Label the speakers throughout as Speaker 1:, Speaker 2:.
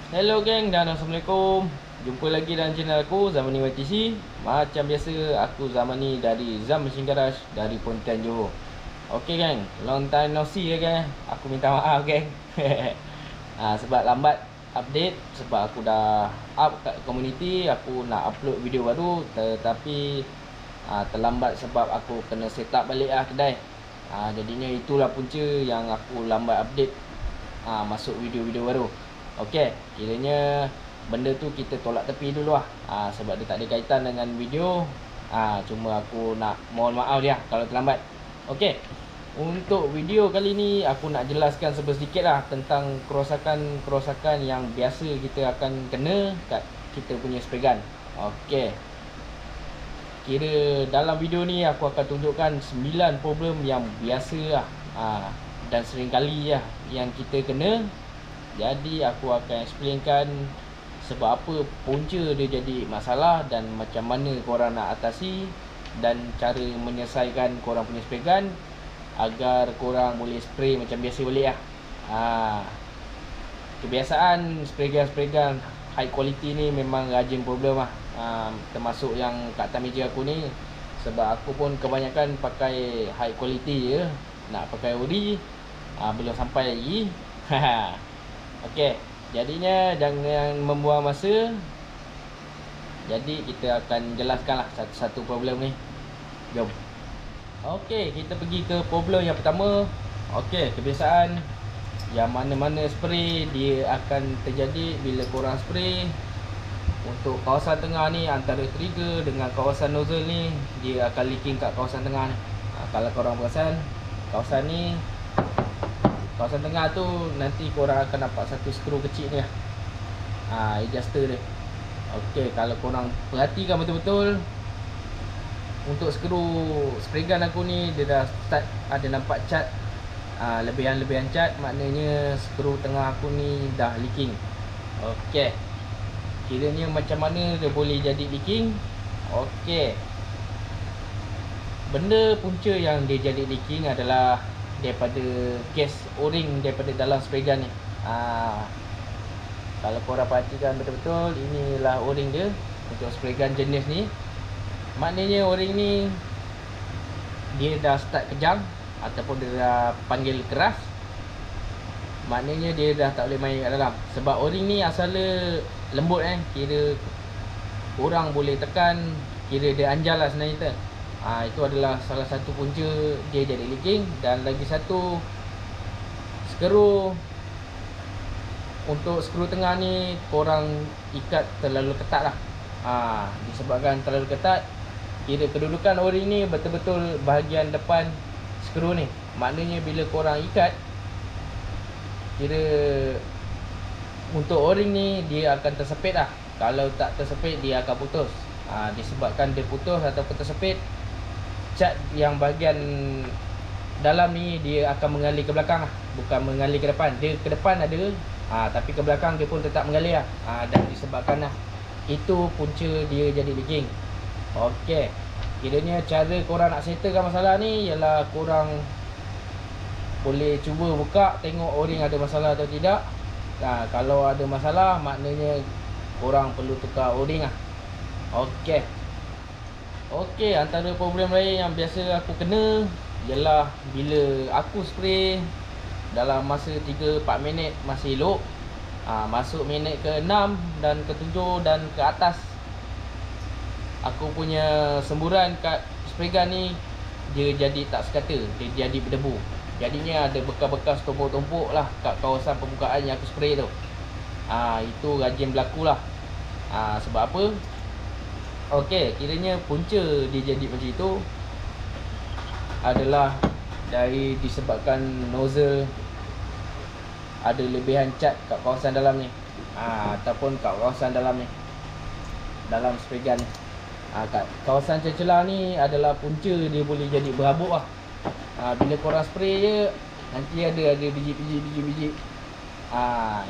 Speaker 1: Hello geng dan Assalamualaikum. Jumpa lagi dalam channel aku, Zamani YTC. Macam biasa, aku Zamani dari Zam Machine Garage dari Pontian, Johor. Okay geng, long time no see ya geng. Aku minta maaf geng. Sebab lambat update, sebab aku dah up kat community. Aku nak upload video baru, tetapi terlambat sebab aku kena set up balik kedai. Jadinya itulah punca yang aku lambat update masuk video-video baru. Okey, kiranya benda tu kita tolak tepi dulu sebab dia tak ada kaitan dengan video. Cuma aku nak mohon maaf dia kalau terlambat. Okey. Untuk video kali ni aku nak jelaskan sedikit tentang kerosakan yang biasa kita akan kena kat kita punya spray gun. Okey. Kira dalam video ni aku akan tunjukkan 9 problem yang biasa dan sering kali yang kita kena. Jadi aku akan explainkan sebab apa punca dia jadi masalah dan macam mana korang nak atasi dan cara menyelesaikan korang punya spray gun agar korang boleh spray macam biasa balik Kebiasaan spray gun high quality ni memang rajin problem termasuk yang kat atas meja aku ni, sebab aku pun kebanyakan pakai high quality je. Nak pakai ori belum sampai lagi. Okey, jadinya jangan membuang masa. Jadi kita akan jelaskanlah satu-satu problem ni. Jom. Okey, kita pergi ke problem yang pertama. Okey, kebiasaan yang mana-mana spray dia akan terjadi bila korang spray. Untuk kawasan tengah ni, antara trigger dengan kawasan nozzle ni, dia akan leaking kat kawasan tengah ni. Kalau korang perasan, kawasan ni, kawasan tengah tu nanti korang akan nampak satu skru kecil ni adjuster dia. Okey, kalau korang perhatikan betul-betul, untuk skru spray gun aku ni dia dah start ada nampak cat, lebihan-lebihan cat, maknanya skru tengah aku ni dah leaking. Okey, kiranya macam mana dia boleh jadi leaking. Okey, benda punca yang dia jadi leaking adalah daripada gas o-ring daripada dalam spray gun ni. Kalau korang perhatikan betul-betul, inilah o-ring dia untuk spray gun jenis ni. Maknanya o-ring ni dia dah start kejang ataupun dia dah panggil keras. Maknanya dia dah tak boleh main kat dalam. Sebab o-ring ni asalnya lembut kira korang boleh tekan, kira dia anjal lah sebenarnya kita. Itu adalah salah satu punca dia jadi leaking. Dan lagi satu, skru, untuk skru tengah ni korang ikat terlalu ketat lah. Disebabkan terlalu ketat, kira kedudukan o-ring ni betul-betul bahagian depan skru ni. Maknanya bila korang ikat, kira untuk o-ring ni dia akan tersepit lah. Kalau tak tersepit dia akan putus. Disebabkan dia putus ataupun tersepit, cat yang bahagian dalam ni dia akan mengalir ke belakang bukan mengalir ke depan. Dia ke depan ada, tapi ke belakang dia pun tetap mengalir dan disebabkan itu punca dia jadi leaking. Okey, kiranya cara korang nak settlekan masalah ni ialah korang boleh cuba buka, tengok o-ring ada masalah atau tidak. Kalau ada masalah, maknanya korang perlu tukar o-ring Okey. Okey, antara problem lain yang biasa aku kena ialah bila aku spray dalam masa 3-4 minit masih elok, masuk minit ke-6 dan ke-7 dan ke atas, aku punya semburan kat spray gun ni dia jadi tak sekata, dia jadi berdebu. Jadinya ada bekas-bekas tumpuk-tumpuk lah kat kawasan permukaan yang aku spray tu. Itu rajin berlaku lah. Sebab apa? Okey, kiranya punca dia jadi macam itu adalah dari disebabkan nozzle ada lebihan cat kat kawasan dalam ni, ataupun kat kawasan dalam ni, dalam spray gun. Kat kawasan celah-celah ni adalah punca dia boleh jadi berhabuk lah. Bila korang spray je, nanti ada biji-biji.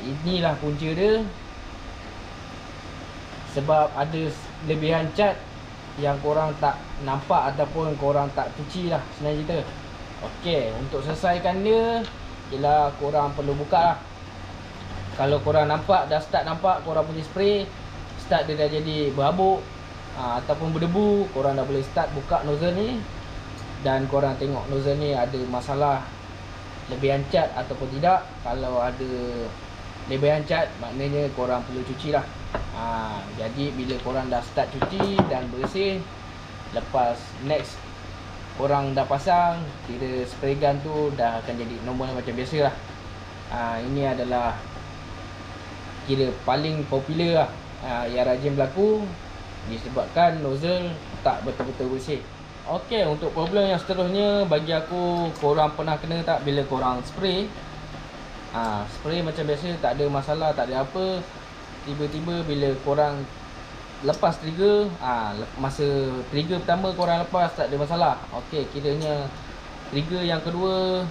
Speaker 1: Inilah punca dia. Sebab ada lebihan cat yang korang tak nampak ataupun korang tak cuci lah sebenarnya kita. Okey, untuk selesaikan dia ialah korang perlu buka lah Kalau korang nampak, dah start nampak korang punya spray start dia dah jadi berhabuk ataupun berdebu, korang dah boleh start buka nozzle ni. Dan korang tengok nozzle ni ada masalah lebihan cat ataupun tidak. Kalau ada lebihan cat, maknanya korang perlu cuci lah. Jadi bila korang dah start cuci dan bersih, lepas next korang dah pasang, kira spray gun tu dah akan jadi normal macam biasa lah. Ini adalah kira paling popular lah yang rajin berlaku disebabkan nozzle tak betul-betul bersih. Okey, untuk problem yang seterusnya, bagi aku, korang pernah kena tak bila korang spray spray macam biasa, tak ada masalah, tak ada apa, tiba-tiba bila korang lepas trigger, masa trigger pertama korang lepas tak ada masalah. Okey, kiranya trigger yang kedua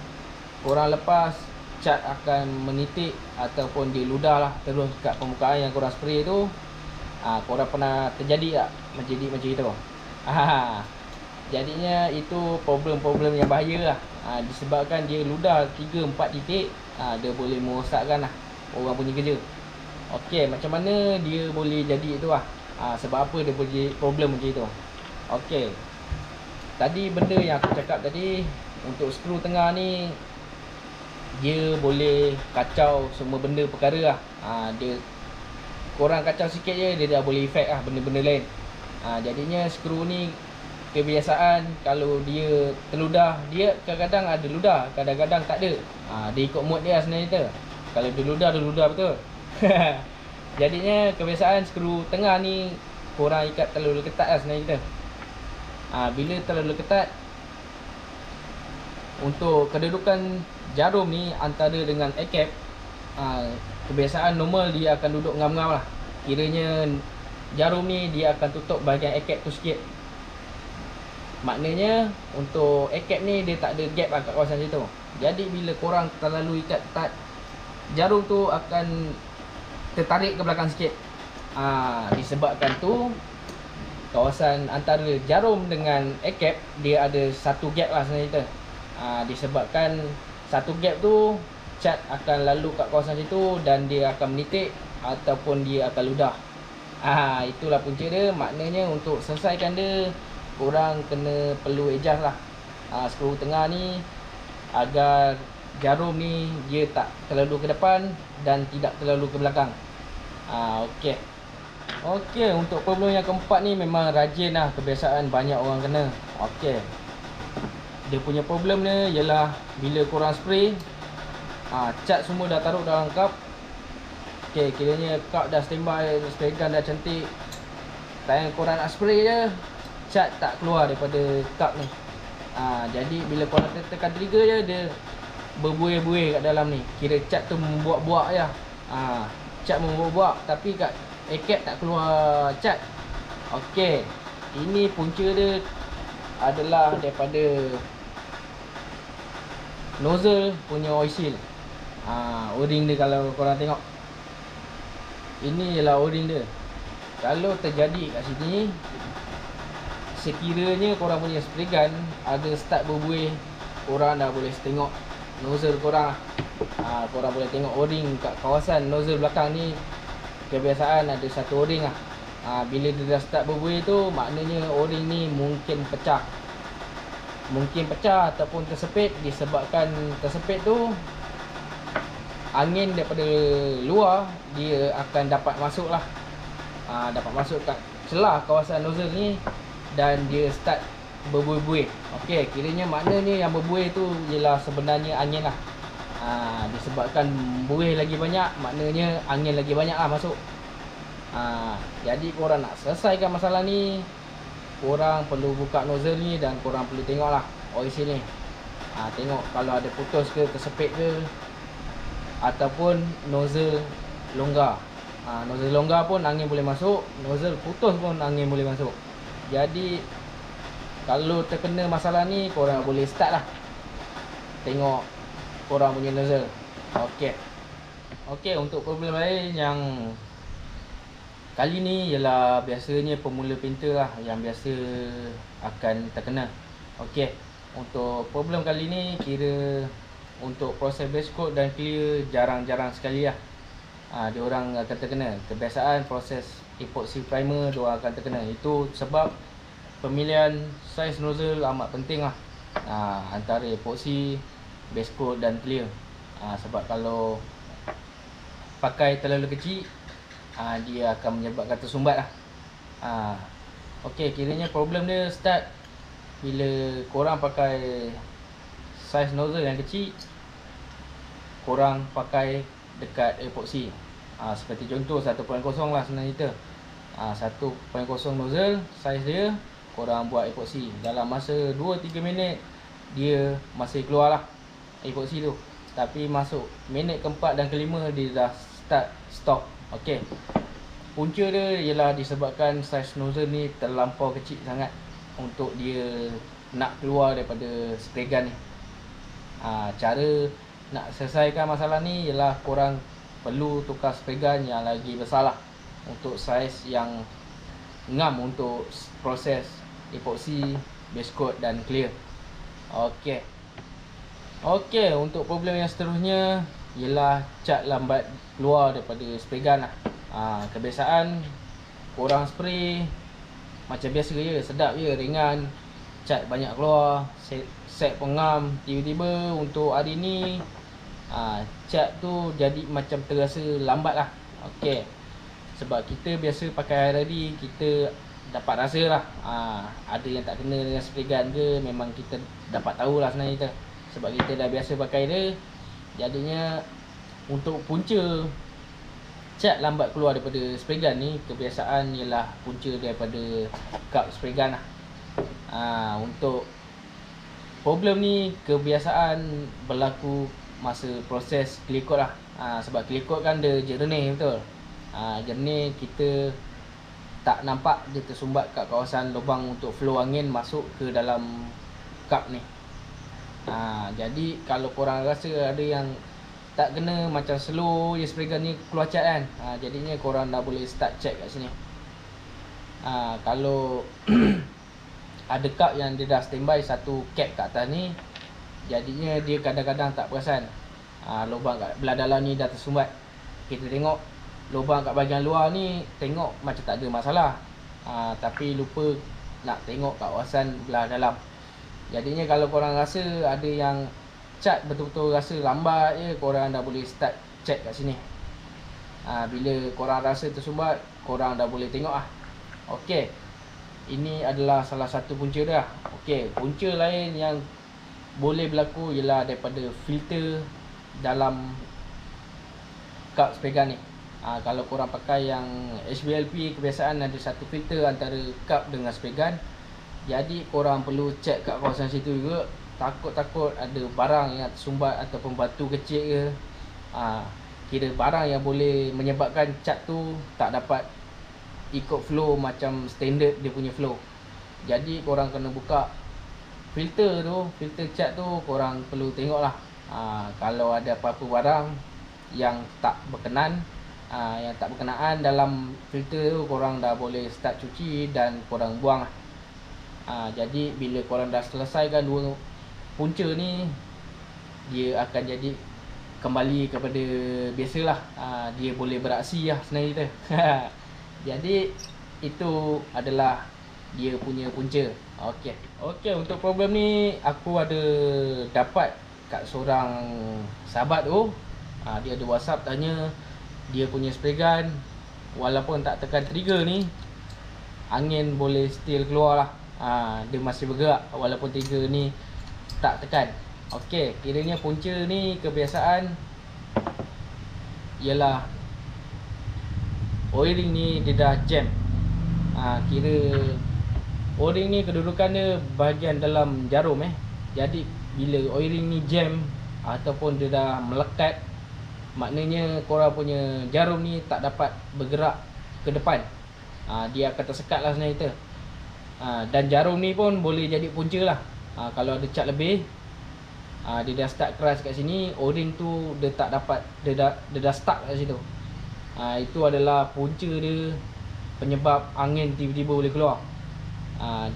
Speaker 1: korang lepas, cat akan menitik ataupun dia ludah lah terus kat permukaan yang korang spray tu. Korang pernah terjadi tak menjadi macam itu? Jadinya itu problem-problem yang bahaya lah. Disebabkan dia ludah 3-4 titik, dia boleh merosakkan lah orang punya kerja. Okey, macam mana dia boleh jadi itu lah? Sebab apa dia boleh problem macam itu? Okey, tadi benda yang aku cakap tadi, untuk skru tengah ni dia boleh kacau semua benda perkara lah. Dia korang kacau sikit je, dia dah boleh efek lah benda-benda lain. Jadinya skru ni kebiasaan kalau dia terludah, dia kadang-kadang ada ludah, kadang-kadang tak ada. Dia ikut mood dia sebenarnya tu. Kalau dia ludah betul. Jadinya kebiasaan skru tengah ni korang ikat terlalu ketat lah sebenarnya kita. Bila terlalu ketat, untuk kedudukan jarum ni antara dengan A-cap, kebiasaan normal dia akan duduk ngam-ngam lah. Kiranya jarum ni dia akan tutup bahagian A-cap tu sikit. Maknanya untuk A-cap ni dia tak ada gap lah kat kawasan situ. Jadi bila korang terlalu ikat ketat, jarum tu akan tertarik ke belakang sikit. Disebabkan tu kawasan antara jarum dengan A-cap dia ada satu gap lah sebenarnya kita. Disebabkan satu gap tu, cat akan lalu kat kawasan situ dan dia akan menitik ataupun dia akan ludah. Itulah punca dia. Maknanya untuk selesaikan dia, korang kena perlu adjust lah skru tengah ni agar jarum ni dia tak terlalu ke depan dan tidak terlalu ke belakang. Okey, untuk problem yang keempat ni memang rajin lah, kebiasaan banyak orang kena. Okey, dia punya problem ni ialah bila korang spray, cat semua dah taruh dalam cup. Okey, kiranya cup dah standby, spray gun dah cantik, time korang nak spray je, cat tak keluar daripada cup ni. Jadi bila korang tekan trigger je, dia berbuih-buih kat dalam ni. Kira cat tu membuak-buak je. Cat membuak-buak tapi kat A-cap tak keluar cat. Okey, ini punca dia adalah daripada nozzle punya oil seal. O-ring dia, kalau korang tengok, ini ialah o-ring dia. Kalau terjadi kat sini, sekiranya korang punya spray gun ada start berbuih, korang dah boleh tengok nozzle korang. Korang boleh tengok o-ring kat kawasan nozzle belakang ni, kebiasaan ada satu o-ring lah. Bila dia dah start berbuih tu, maknanya o-ring ni mungkin pecah. Mungkin pecah ataupun tersepit. Disebabkan tersepit tu, angin daripada luar dia akan dapat masuk lah, dapat masuk kat celah kawasan nozzle ni dan dia start berbuih-buih. Okey, kiranya maknanya yang berbuih tu ialah sebenarnya angin lah. Disebabkan buih lagi banyak, maknanya angin lagi banyak lah masuk. Jadi korang nak selesaikan masalah ni, korang perlu buka nozzle ni dan korang perlu tengok lah oil seal ni. Tengok kalau ada putus ke, tersepit ke, ataupun nozzle longgar. Nozzle longgar pun angin boleh masuk, nozzle putus pun angin boleh masuk. Jadi kalau terkena masalah ni, korang boleh start lah tengok korang punya nozzle. Okey, untuk problem lain yang kali ni ialah biasanya pemula painter lah yang biasa akan terkena. Okey, untuk problem kali ni kira untuk proses base coat dan clear jarang-jarang sekali lah. dia orang akan terkena. Kebiasaan proses epoxy primer dia orang akan terkena. Itu sebab pemilihan saiz nozzle amat penting lah, antara epoxy, base coat dan clear. Sebab kalau pakai terlalu kecil, dia akan menyebabkan tersumbat lah. Okey, kiranya problem dia start bila korang pakai saiz nozzle yang kecil, korang pakai dekat epoxy. Seperti contoh 1.0 lah sebenarnya kita. 1.0 nozzle saiz dia, korang buat epoxy. Dalam masa 2-3 minit dia masih keluar lah epoxy tu. Tapi masuk minit keempat dan kelima dia dah start stop. Okey. Punca dia ialah disebabkan saiz nozzle ni terlampau kecil sangat untuk dia nak keluar daripada spray gun ni. Cara nak selesaikan masalah ni ialah korang perlu tukar spray gun yang lagi besar lah, untuk saiz yang ngam untuk proses epoxy, base coat dan clear. Okey. Okey, untuk problem yang seterusnya ialah cat lambat keluar daripada spray gun lah. Kebiasaan korang spray macam biasa je, sedap je, ringan, cat banyak keluar, set pengam. Tiba-tiba untuk hari ni cat tu jadi macam terasa lambat lah. Okey, sebab kita biasa pakai hari-hari, kita dapat rasa lah ada yang tak kena dengan spray gun ke. Memang kita dapat tahu lah sebenarnya kita, sebab kita dah biasa pakai dia. Jadinya untuk punca cat lambat keluar daripada spray gun ni, kebiasaan ialah punca daripada cup spray gun lah. Untuk problem ni kebiasaan berlaku masa proses clear coat lah. Sebab clear coat kan dia jernih, betul. Jernih, kita tak nampak dia tersumbat kat kawasan lubang untuk flow angin masuk ke dalam cup ni. Jadi kalau korang rasa ada yang tak kena, macam slow je spray gun ni keluar cat kan, jadinya korang dah boleh start check kat sini. Kalau ada cup yang dia dah standby satu cap kat atas ni, jadinya dia kadang-kadang tak perasan lubang kat belah dalam ni dah tersumbat. Kita tengok lubang kat bahagian luar ni, tengok macam tak ada masalah, tapi lupa nak tengok kat kawasan belah dalam. Jadinya kalau korang rasa ada yang cat betul-betul rasa lambat je, korang dah boleh start check kat sini. Bila korang rasa tersumbat, korang dah boleh tengok lah. Okey, ini adalah salah satu punca dia. Okey, punca lain yang boleh berlaku ialah daripada filter dalam cup spray gun ni. Kalau korang pakai yang HBLP, kebiasaan ada satu filter antara cup dengan spray gun. Jadi korang perlu check kat kawasan situ juga. Takut-takut ada barang yang tersumbat ataupun batu kecil ke. Kira barang yang boleh menyebabkan cat tu tak dapat ikut flow macam standard dia punya flow. Jadi korang kena buka filter tu, filter cat tu korang perlu tengok lah. Kalau ada apa-apa barang yang tak berkenan, yang tak berkenaan dalam filter tu, korang dah boleh start cuci dan korang buang lah. Jadi bila korang dah selesaikan dua punca ni, dia akan jadi kembali kepada biasalah. Dia boleh beraksi lah sebenarnya kita. Jadi itu adalah dia punya punca. Okey, untuk problem ni aku ada dapat kat seorang sahabat tu. Dia ada WhatsApp tanya dia punya spray gun walaupun tak tekan trigger ni, angin boleh still keluar lah. Dia masih bergerak walaupun trigger ni tak tekan. Okey, kiranya punca ni kebiasaan ialah O-ring ni dia dah jam. Kira O-ring ni kedudukan dia bahagian dalam jarum Jadi bila O-ring ni jam ataupun dia dah melekat, maknanya korang punya jarum ni tak dapat bergerak ke depan. Dia akan tersekat lah sebenarnya kita. Dan jarum ni pun boleh jadi punca lah. Kalau ada cat lebih, dia dah start keras kat sini, O-ring tu dia tak dapat, dia dah stuck kat situ. Itu adalah punca dia, penyebab angin tiba-tiba boleh keluar.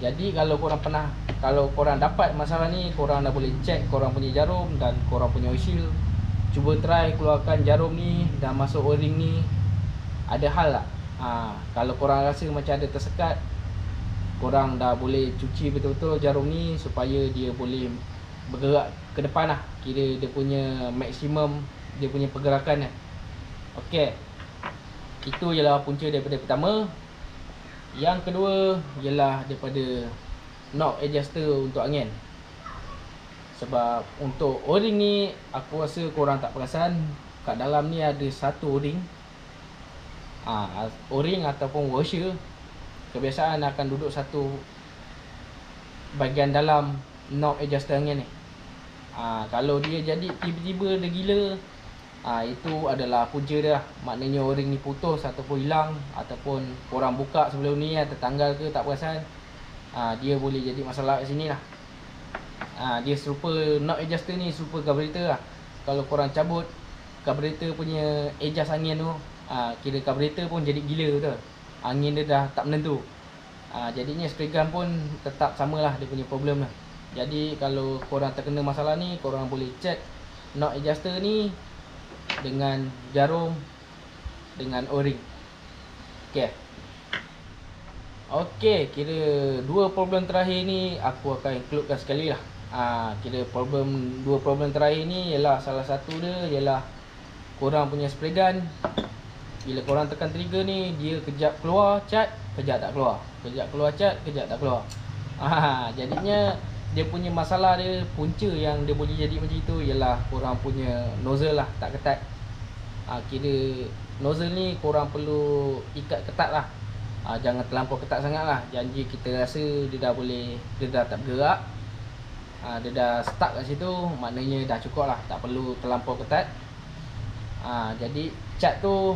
Speaker 1: Jadi kalau korang dapat masalah ni, korang dah boleh check korang punya jarum dan korang punya oil seal. cuba try keluarkan jarum ni dan masuk o-ring ni, ada hal tak? Kalau korang rasa macam ada tersekat, korang dah boleh cuci betul-betul jarum ni supaya dia boleh bergerak ke depan lah. Kira dia punya maksimum, dia punya pergerakan lah. Okey, itu ialah punca daripada pertama. Yang kedua ialah daripada knob adjuster untuk angin. Sebab untuk o-ring ni, aku rasa korang tak perasan, kat dalam ni ada satu o-ring. O-ring ataupun washer kebiasaan akan duduk satu bahagian dalam knob adjuster angin ni. Kalau dia jadi tiba-tiba dia gila, itu adalah punca dia lah. Maknanya o-ring ni putus ataupun hilang, ataupun korang buka sebelum ni tertanggal ke tak perasan, dia boleh jadi masalah kat sini lah. Dia serupa knob adjuster ni serupa carburetor lah. Kalau korang cabut carburetor punya adjust angin tu, kira carburetor pun jadi gila betul. Angin dia dah tak menentu. Jadinya spray gun pun tetap samalah dia punya problem lah. Jadi kalau korang terkena masalah ni, korang boleh check knob adjuster ni dengan jarum, dengan o-ring. Okey, kira dua problem terakhir ni aku akan includekan sekali lah. Kira dua problem terakhir ni ialah, salah satu dia ialah korang punya spray gun, bila korang tekan trigger ni, dia kejap keluar cat, kejap tak keluar, kejap keluar cat, kejap tak keluar. Jadinya dia punya masalah dia, punca yang dia boleh jadi macam itu ialah korang punya nozzle lah tak ketat. Kira nozzle ni korang perlu ikat ketat lah. Jangan terlampau ketat sangat lah. Janji kita rasa dia dah boleh, dia dah tak bergerak, dia dah stuck kat situ, maknanya dah cukup lah, tak perlu terlampau ketat. Jadi cat tu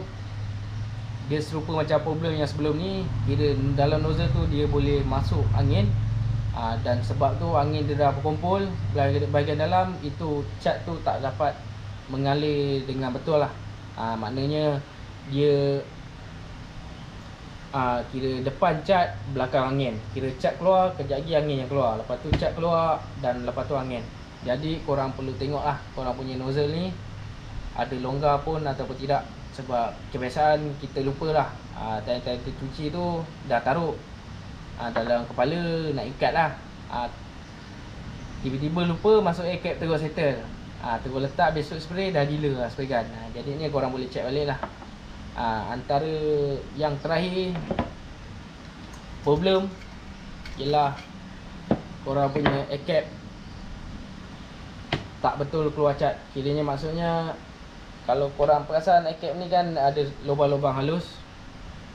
Speaker 1: dia serupa macam problem yang sebelum ni. Kira dalam nozzle tu dia boleh masuk angin, dan sebab tu angin dia dah berkumpul bahagian dalam, itu cat tu tak dapat mengalir dengan betul lah. Maknanya dia kira depan cat, belakang angin. Kira cat keluar, kejap lagi angin yang keluar, lepas tu cat keluar, dan lepas tu angin. Jadi korang perlu tengok lah korang punya nozzle ni ada longgar pun ataupun tidak. Sebab kebiasaan kita lupa lah, time-time kita cuci tu dah taruh dalam kepala nak ikat lah, tiba-tiba lupa masuk air cap, terus settle, terus letak, besok spray dah gila lah spray gun. Jadi ni korang boleh check balik lah. Antara yang terakhir problem ialah korang punya air cap tak betul keluar cat. Kiranya maksudnya, kalau korang perasan air cap ni kan ada lubang-lubang halus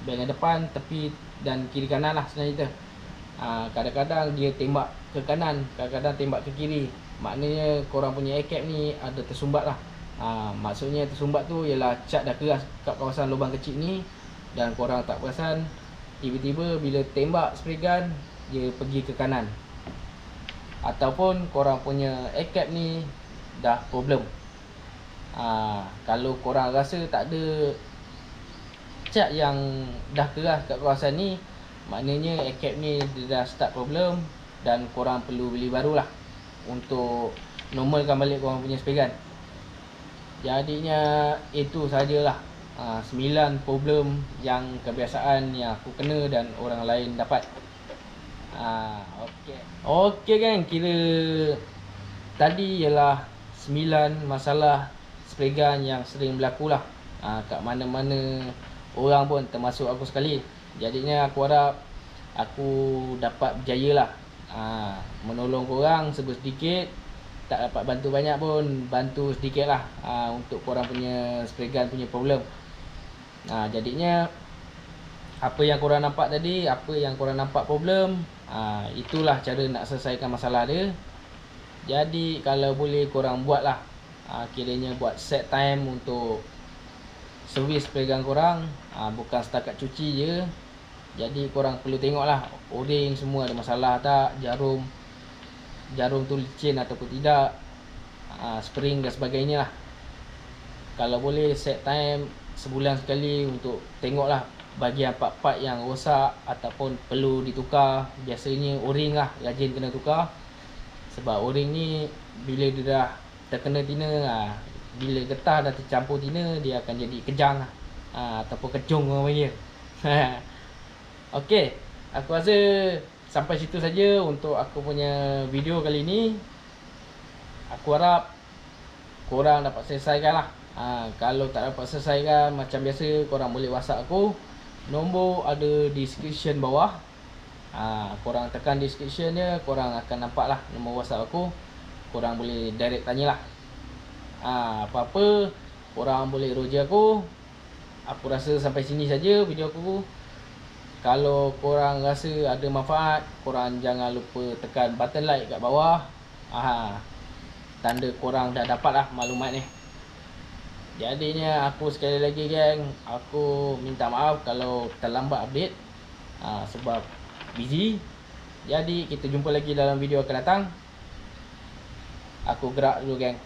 Speaker 1: bahagian depan, tepi dan kiri kanan lah sebenarnya. Kadang-kadang dia tembak ke kanan, kadang-kadang tembak ke kiri. Maknanya korang punya air cap ni ada tersumbat lah. Maksudnya tersumbat tu ialah cat dah keras kat kawasan lubang kecil ni, dan korang tak perasan, tiba-tiba bila tembak spray gun dia pergi ke kanan. Ataupun korang punya air cap ni dah problem. Kalau korang rasa tak ada cat yang dah keras kat kawasan ni, maknanya air cap ni dia dah start problem, dan korang perlu beli baru lah untuk normalkan balik korang punya spray gun. Jadinya itu sajalah 9 problem yang kebiasaan yang aku kena dan orang lain dapat. Okey kan, kira tadi ialah 9 masalah spray gun yang sering berlaku lah kat mana-mana orang pun, termasuk aku sekali. Jadinya aku harap aku dapat berjaya lah menolong korang sedikit. Tak dapat bantu banyak pun, bantu sedikit lah untuk korang punya spray gun punya problem. Jadinya apa yang korang nampak tadi, apa yang korang nampak problem, itulah cara nak selesaikan masalah dia. Jadi kalau boleh korang buat lah, kiranya buat set time untuk servis spray gun korang, bukan setakat cuci je. Jadi korang perlu tengok lah o-ring semua ada masalah tak, jarum tu licin ataupun tidak, spring dan sebagainya lah. Kalau boleh set time sebulan sekali untuk tengok lah bahagian part-part yang rosak ataupun perlu ditukar. Biasanya o-ring lah rajin kena tukar, sebab o-ring ni bila dia dah terkena tina, bila getah dah tercampur tina, dia akan jadi kejang lah. Ataupun kecung orang panggil. Okey, aku rasa sampai situ saja untuk aku punya video kali ni. Aku harap korang dapat selesaikan lah. Kalau tak dapat selesaikan, macam biasa korang boleh WhatsApp aku. Nombor ada di description bawah. Korang tekan description dia, korang akan nampak lah nombor WhatsApp aku. Korang boleh direct tanyalah. Apa-apa korang boleh roja aku. Aku rasa sampai sini saja video aku. Kalau korang rasa ada manfaat, korang jangan lupa tekan button like kat bawah. Tanda korang dah dapat lah maklumat ni. Jadinya aku sekali lagi geng, aku minta maaf kalau terlambat update, sebab busy. Jadi kita jumpa lagi dalam video akan datang. Aku gerak dulu geng.